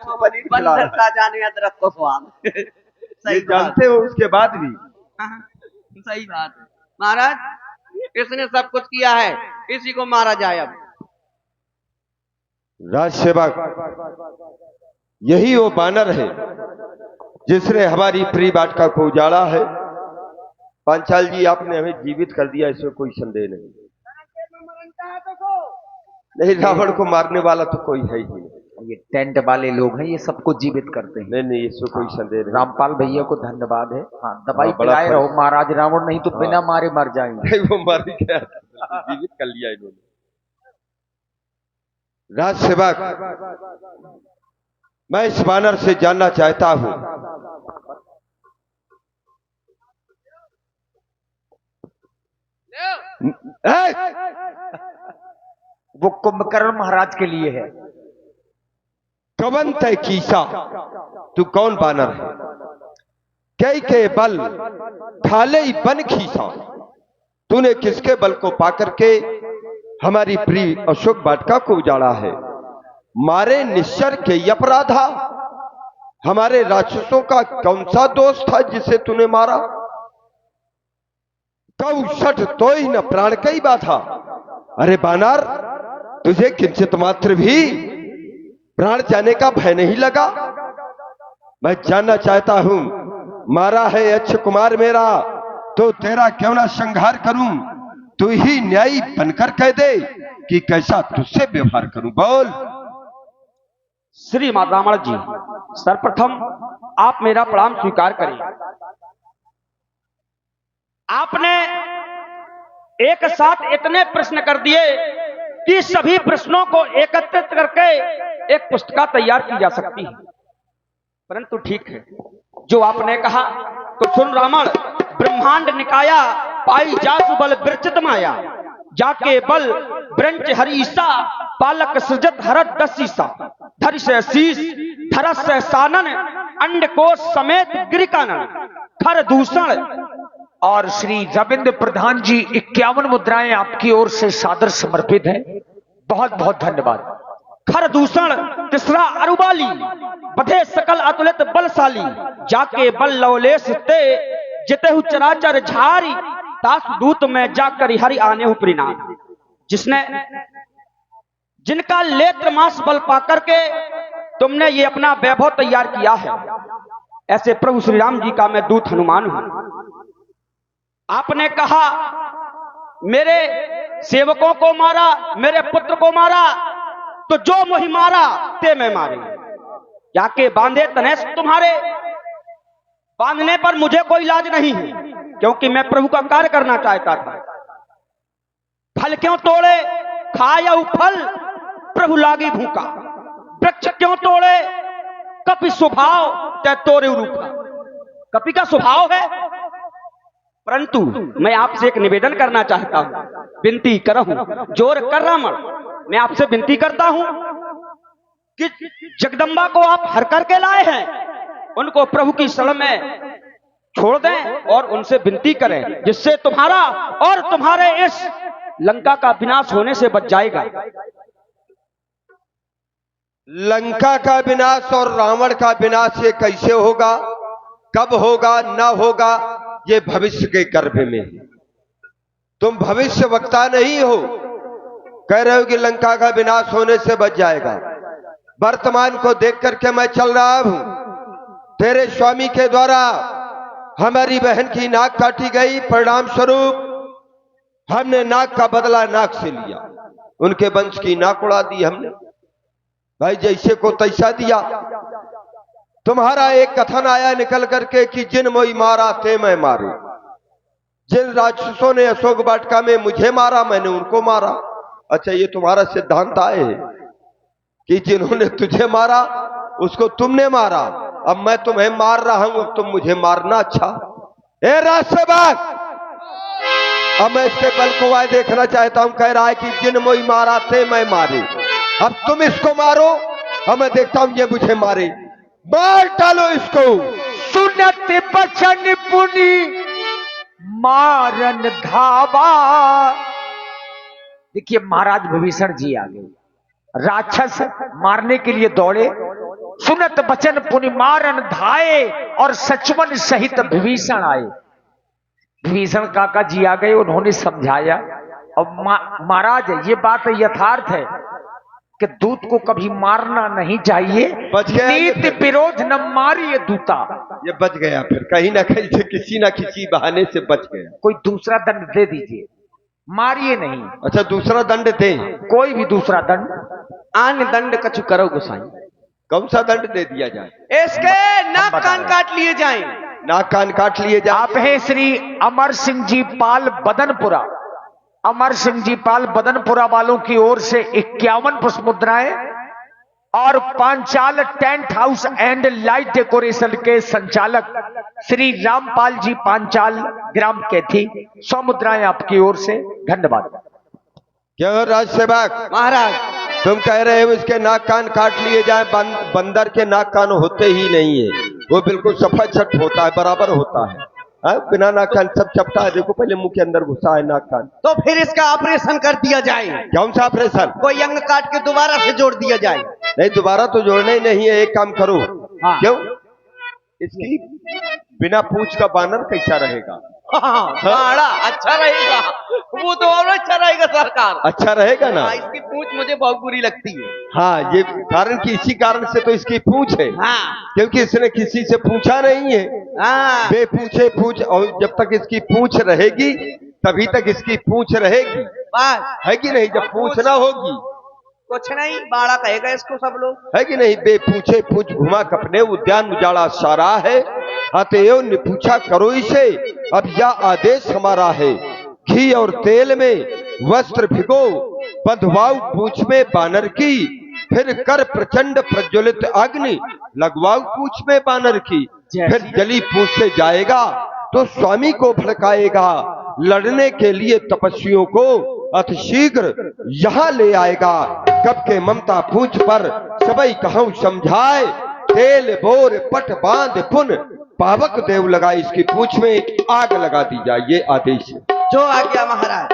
उसको पनीर खिला रहा बंदर का जाने अदरक को स्वाद। है। सही ये बात। जानते हो उसके बाद भी हाँ, सही बात है महाराज। इसने सब कुछ किया है, इसी को मारा जाए अब। राज सेवक यही वो बानर है जिसने हमारी प्रिय वाटिका को उजाड़ा है। पांचाल जी आपने हमें जीवित कर दिया, इसमें कोई संदेह नहीं। नहीं, रावण को मारने वाला तो कोई है ही नहीं। ये टेंट वाले लोग हैं, ये सबको जीवित करते हैं। नहीं, इसमें कोई संदेह नहीं। रामपाल भैया को धन्यवाद है। हाँ, दवाई बड़ा पिलाए रहो महाराज, रावण नहीं तो बिना मारे मर जाएंगे। नहीं, वो मर गया, जीवित कर लिया इन्होंने। राज सेवक मैं इस बानर से जानना चाहता हूं, वो कुंभकर्ण महाराज के लिए है। कवन तय कीसा, तू कौन बानर है? कई के बल ठाले ही बन खीसा, तूने किसके बल को पाकर के हमारी प्रिय अशोक वाटिका को उजाड़ा है? मारे निश्चर के अपराधा, हमारे राक्षसों का कौन सा दोष था जिसे तूने मारा? कौ सठ तो ही न प्राण कई बाधा। अरे बानर, तुझे किंचित मात्र भी प्राण जाने का भय नहीं लगा? मैं जानना चाहता हूं, मारा है अक्ष कुमार मेरा तो तेरा क्यों ना संहार करूं? तू ही न्यायी बनकर कह दे कि कैसा तुझसे व्यवहार करूं, बोल। श्री माता रावण जी, सर्वप्रथम आप मेरा प्रणाम स्वीकार करें। आपने एक साथ इतने प्रश्न कर दिए कि सभी प्रश्नों को एकत्रित करके एक पुस्तिका तैयार की जा सकती है। परंतु ठीक है, जो आपने कहा तो सुन रावण। ब्रह्मांड निकाया पाई जासु बल विरचित माया, जाके बल ब्रंच हरीसा पालक सृजत हरत दसीसा। धर से शीश धरस से सानन अंडकोश समेत गिरिकानन खर दूषण। और श्री रविंद्र प्रधान जी 51 मुद्राएं आपकी ओर से सादर समर्पित हैं। बहुत बहुत धन्यवाद। खर दूषण तीसरा अरुबाली, बधे सकल अतुलित बलशाली, जाके बल लवलेश ते जितेहु चराचर झारी। दास दूत में जाकर हरि आने हूं परिणाम। जिसने जिनका लेत्र मास बल पाकर के तुमने ये अपना वैभव तैयार किया है, ऐसे प्रभु श्री राम जी का मैं दूत हनुमान हूं। आपने कहा मेरे सेवकों को मारा, मेरे पुत्र को मारा, तो जो मोहि मारा ते मैं मारे। जाके बांधे तनेस तुम्हारे, बांधने पर मुझे कोई लाज नहीं है, क्योंकि मैं प्रभु का कार्य करना चाहता था। फल क्यों तोड़े खाया फल, प्रभु लागी भूखा। वृक्ष क्यों तोड़े कपि स्वभाव तय तोड़े रूखा। कपि का स्वभाव है, परंतु मैं आपसे एक निवेदन करना चाहता हूं, विनती करहूं, जोर कर रावण। मैं आपसे विनती करता हूं कि जगदम्बा को आप हर करके लाए हैं, उनको प्रभु की शरण में छोड़ दें और उनसे विनती करें, जिससे तुम्हारा और तुम्हारे इस लंका का विनाश होने से बच जाएगा। लंका का विनाश और रावण का विनाश ये कैसे होगा, कब होगा, न होगा, ये भविष्य के गर्भ में। तुम भविष्य वक्ता नहीं हो, कह रहे हो कि लंका का विनाश होने से बच जाएगा। वर्तमान को देख करके मैं चल रहा हूं। तेरे स्वामी के द्वारा हमारी बहन की नाक काटी गई, परिणाम स्वरूप हमने नाक का बदला नाक से लिया, उनके वंश की नाक उड़ा दी हमने। भाई जैसे को तैसा दिया। तुम्हारा एक कथन आया निकल करके कि जिन मोई मारा ते मैं मारू। जिन राक्षसों ने अशोक वाटिका में मुझे मारा, मैंने उनको मारा। अच्छा, ये तुम्हारा सिद्धांत आए कि जिन्होंने तुझे मारा उसको तुमने मारा, अब मैं तुम्हें मार रहा हूं, अब तुम मुझे मारना। अच्छा ए राजसेवक, अब मैं इसके बल को आए देखना चाहता हूं। कह रहा है कि जिन मोई मारा थे मैं मारे, अब तुम इसको मारो, अब मैं देखता हूं ये मुझे मारे। मार डालो इसको। सुनत बचन पुनि मारन धावा। देखिए महाराज विभीषण जी आ गए, राक्षस मारने के लिए दौड़े, सुनत बचन पुनि मारन धाये और सचमन सहित विभीषण आए। विभीषण काका जी आ गए, उन्होंने समझाया। और महाराज ये बात यथार्थ है कि दूत को कभी मारना नहीं चाहिए, बच गया ये नीति फिर। विरोध न मारिए दूता। ये बच गया, फिर कहीं ना कहीं से किसी ना किसी बहाने से बच गया। कोई दूसरा दंड दे दीजिए, मारिए नहीं। अच्छा, दूसरा दंड दे? कोई भी दूसरा दंड। आन दंड कछु करो गोसाई। कौन सा दंड दे दिया जाए? इसके नाक बता कान रहे। काट लिए जाएं। नाक कान काट लिए जाए। आप हैं श्री अमर सिंह जी पाल बदनपुरा। अमर सिंह जी पाल बदनपुरा वालों की ओर से 51 पुष्प मुद्राएं और Panchal tent house and light decoration के संचालक श्री रामपाल जी पांचाल ग्राम कैथी 100 मुद्राएं आपकी ओर से। धन्यवाद। क्या हो राज सेवक? महाराज तुम कह रहे हो इसके नाक कान काट लिए जाए। बंदर के नाक कान होते ही नहीं है, वो बिल्कुल सफा छट होता है, बराबर होता है। बिना नाक कान सब चपटा है। देखो पहले मुंह के अंदर घुसा है नाक कान। तो फिर इसका ऑपरेशन कर दिया जाए। कौन सा ऑपरेशन? कोई अंग काट के दोबारा से जोड़ दिया जाए। नहीं, दोबारा तो जोड़ना ही नहीं है। एक काम करो। हाँ। क्यों? इसकी बिना पूंछ का बानर कैसा रहेगा? बड़ा अच्छा रहेगा, वो तो और अच्छा रहेगा सरकार। अच्छा रहेगा ना? इसकी पूंछ मुझे बहुत बुरी लगती है। हाँ, ये कारण कि इसी कारण से तो इसकी पूंछ है। हाँ क्योंकि इसने किसी से पूछा नहीं है। हाँ। बेपूछे पूछ, और जब तक इसकी पूंछ रहेगी तभी तक इसकी पूंछ रहेगी, बस है कि नहीं? जब पूंछ ना होगी कुछ नहीं, बाड़ा कहेगा इसको सब लोग, है कि नहीं? बेपूछे पूछ घुमा कपने उद्यान उजाड़ा सारा है, अतएव निपूछा करो इसे, अब यह आदेश हमारा है। घी और तेल में वस्त्र भिगो, बंधवाओ पूंछ में बानर की, फिर कर प्रचंड प्रज्वलित अग्नि लगवाओ पूंछ में बानर की। फिर जली पूंछ से जाएगा तो स्वामी को भड़काएगा, लड़ने के लिए तपस्वियों को अतिशीघ्र यहाँ ले आएगा। कब के ममता पूंछ पर सबई कहूं समझाए, तेल बोर पट बांध पुन पावक देव लगाए। इसकी पूंछ में आग लगा दी जाए, ये आदेश है। जो आ गया महाराज।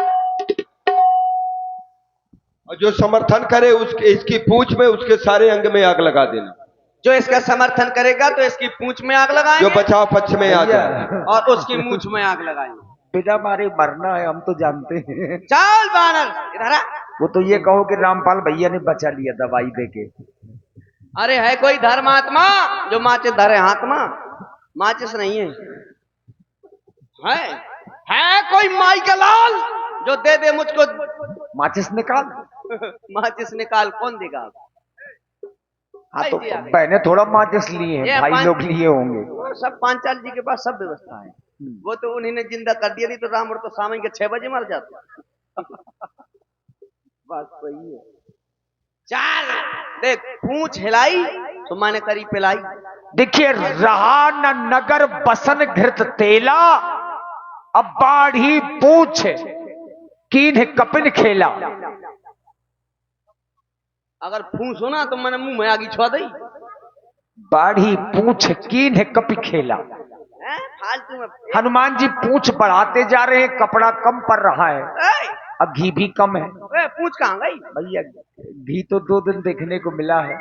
और जो समर्थन करे उसके इसकी पूंछ में उसके सारे अंग में आग लगा देना। जो इसका समर्थन करेगा तो इसकी पूंछ में आग जो लगाएंगे बचाव पक्ष में आ जाए और उसकी मूंछ में आग लगाएंगे। बिना मारे मरना है, हम तो जानते हैं। चल बानर इधर आ। वो तो ये कहो कि रामपाल भैया ने बचा लिया दवाई देके। अरे है कोई धर्मात्मा जो माचिस धरे हाथ में? माचिस नहीं है। है कोई माई का लाल जो दे दे मुझको माचिस निकाल। माचिस निकाल? कौन देगा? हाँ तो बहने थोड़ा माचिस लिए ये हैं, भाई लोग लिए होंगे। और सब पांचाल जी के पास सब व्यवस्था है। वो तो उन्हीं ने जिंदा कर दिया, नहीं तो राम और तो शाम के 6 बजे मर जाते। बात सही है। चल देख, पूंछ हिलाई तो मैंने करी पिलाई। देखिए, रहा न नगर बसन घृत तेला, अब बाढ़ी पूछ कीन कपिन खेला। अगर फूस हो ना तो मैंने मुंह में आगी छुआ दी। बाढ़ी पूछ कीन कपि खेला। फालतू में हनुमान जी पूछ बढ़ाते जा रहे हैं, कपड़ा कम पड़ रहा है, अब घी भी कम है। पूछ कहाँ गई भैया? घी तो 2 दिन देखने को मिला है।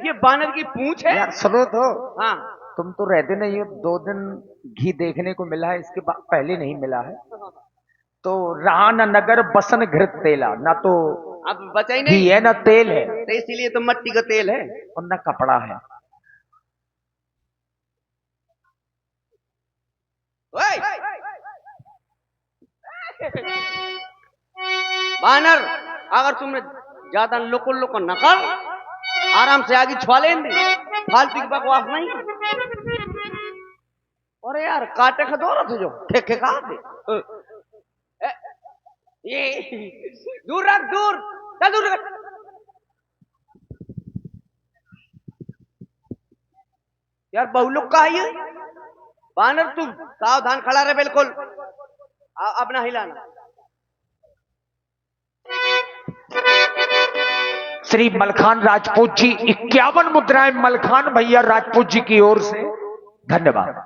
ये बानर की पूंछ है यार सुनो तो, हाँ। तुम तो रहते नहीं हो। 2 दिन घी देखने को मिला है, इसके बाद पहले नहीं मिला है। तो रहा न नगर बसन घृत तेला, ना तो अब बचा ही घी नहीं है ना तेल है तो इसीलिए तो मट्टी का तेल है। और ना कपड़ा है। बानर अगर तुमने ज्यादा लोको लोको न कर, आराम से आगे छुआ लेंगे, फालतू की बकवास नहीं। अरे यार काटे का दौरा थे जो ठेके का दे। ये दूर रख, दूर चल, दूर रख। यार बहु लोग का है ये बानर, तू सावधान खड़ा रहे बिल्कुल, अब ना हिलाना। श्री मलखान राजपूत जी 51 मुद्राएं मलखान भैया राजपूत जी की ओर से। धन्यवाद।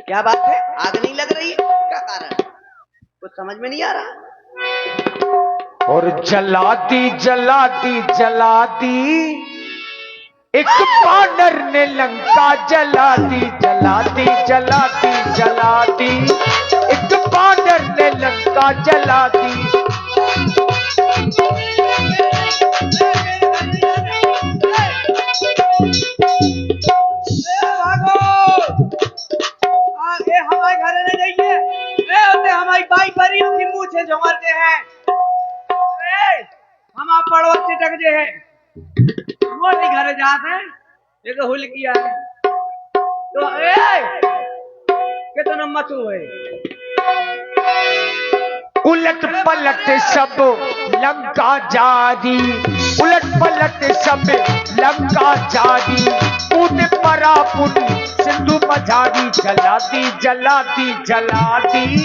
क्या बात है, आग नहीं लग रही है, क्या कारण है? कुछ समझ में नहीं आ रहा। और जला दी जला दी जला दी, एक बानर ने लंका जला दी, जला दी जला दी जला दी, एक बानर ने लंका जला दी। हमारे घर में जाइए, हमारी बाई परियों की मूछे झमारते हैं, हम आप पड़ोस चिटक जे हैं, मोटी घर जाते हैं, एक हुल किया है तो कितना मचू है। उलट पलट सब लंका जारी, उलट पलट सब लंका जारी, कूद परा पुन सिंधु मझारी, जला दी जला दी जला दी,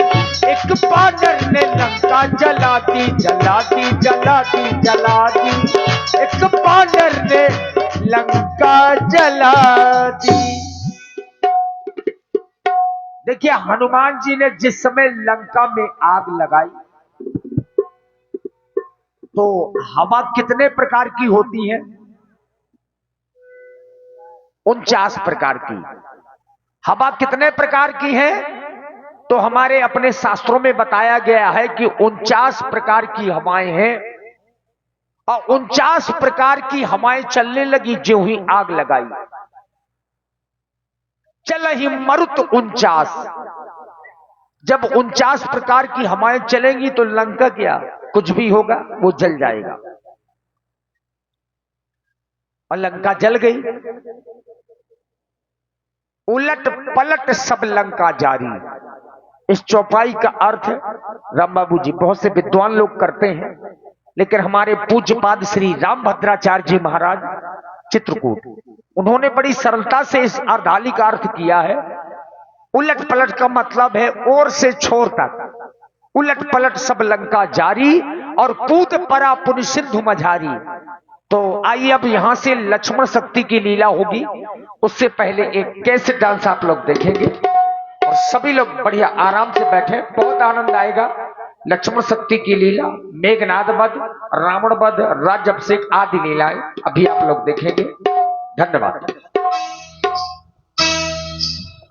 एक बानर ने लंका जला दी, जला दी जला दी जला दी, एक बानर ने लंका जला दी। देखिए हनुमान जी ने जिस समय लंका में आग लगाई तो हवा कितने प्रकार की होती है? 49 प्रकार की। हवा कितने प्रकार की है? तो हमारे अपने शास्त्रों में बताया गया है कि 49 प्रकार की हवाएं हैं और 49 प्रकार की हवाएं चलने लगी जो ही आग लगाई। चल ही मरुत 49, जब 49 प्रकार की हवाएं चलेंगी तो लंका क्या कुछ भी होगा, वो जल जाएगा। और लंका जल गई। उलट पलट सब लंका जारी। इस चौपाई का अर्थ राम बाबू जी बहुत से विद्वान लोग करते हैं, लेकिन हमारे पूज्यपाद श्री रामभद्राचार्य जी महाराज चित्रकूट, उन्होंने बड़ी सरलता से इस अर्धाली का अर्थ किया है। उलट पलट का मतलब है ओर से छोर तक, उलट पलट सब लंका जारी और कूद परा पुन सिंधु मझारी। तो आइए अब यहां से लक्ष्मण शक्ति की लीला होगी, उससे पहले एक कैसे डांस आप लोग देखेंगे और सभी लोग बढ़िया आराम से बैठे, बहुत आनंद आएगा। लक्ष्मण शक्ति की लीला, मेघनाद वध, रावण वध, राज्य अभिषेक आदि लीलाएं अभी आप लोग देखेंगे। धन्यवाद।